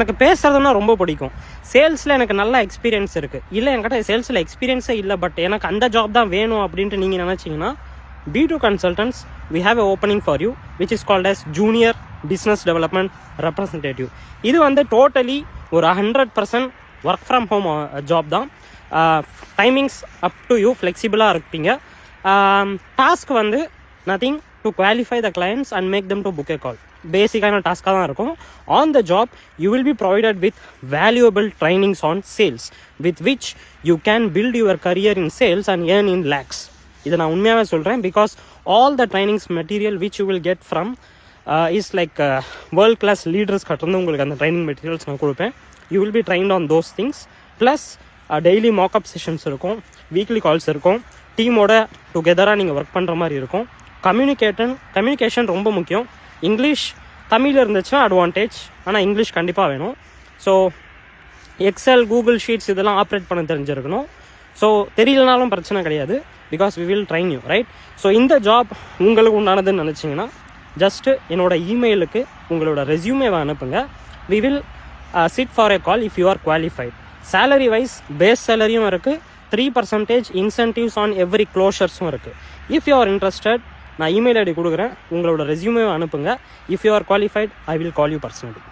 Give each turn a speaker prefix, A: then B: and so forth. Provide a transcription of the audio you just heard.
A: எனக்கு பேசுறதுன்னா ரொம்ப பிடிக்கும். சேல்ஸில் எனக்கு நல்ல எக்ஸ்பீரியன்ஸ் இருக்குது. இல்லை என்கிட்ட சேல்ஸில் எக்ஸ்பீரியன்ஸே இல்லை, பட் எனக்கு அந்த ஜாப் தான் வேணும் அப்படின்ட்டு நீங்கள் நினச்சிங்கன்னா B2 Consultants, we have a opening for you which is called as Junior Business Development Representative. இது வந்து டோட்டலி ஒரு 100% ஒர்க் ஃப்ரம் ஹோம் ஜாப் தான். டைமிங்ஸ் அப் டு யூ, ஃப்ளெக்சிபிளாக இருப்பீங்க. டாஸ்க் வந்து nothing to qualify the clients and make them to book a call. பேசிக்கான டாஸ்க்காக தான் இருக்கும். On the job you will be provided with valuable trainings on sales with which you can build your career in sales and earn in lakhs. இதை நான் உண்மையாகவே சொல்கிறேன். Because all the trainings material which you will get from is like world class leaders கிட்டேருந்து உங்களுக்கு அந்த training materials நான் கொடுப்பேன். You will be trained on those things. Plus daily mockup sessions இருக்கும், வீக்லி கால்ஸ் இருக்கும், டீமோட டுகெதராக நீங்கள் ஒர்க் பண்ணுற மாதிரி இருக்கும். கம்யூனிகேஷன் ரொம்ப முக்கியம். இங்கிலீஷ் தமிழ் இருந்துச்சுன்னா அட்வான்டேஜ், ஆனால் இங்கிலீஷ் கண்டிப்பாக வேணும். ஸோ எக்ஸல், கூகுள் ஷீட்ஸ் இதெல்லாம் ஆப்ரேட் பண்ண தெரிஞ்சிருக்கணும். ஸோ தெரியலனாலும் பிரச்சனை கிடையாது, because we will train you, right? So இந்த ஜாப் உங்களுக்கு உண்டானதுன்னு நினச்சிங்கன்னா ஜஸ்ட்டு என்னோட இமெயிலுக்கு உங்களோட ரெஸ்யூமேவை அனுப்புங்க. We will sit for a call if you are qualified. Salary wise base சேலரியும் இருக்குது, 3% இன்சென்டிவ்ஸ் ஆன் எவ்ரி க்ளோஷர்ஸும் இருக்குது. இஃப் யூ ஆர் இன்ட்ரெஸ்டட், நான் இமெயில் ஐடி கொடுக்குறேன், உங்களோட ரெஸ்யூமேவை அனுப்புங்க. If you are qualified, I will call you personally.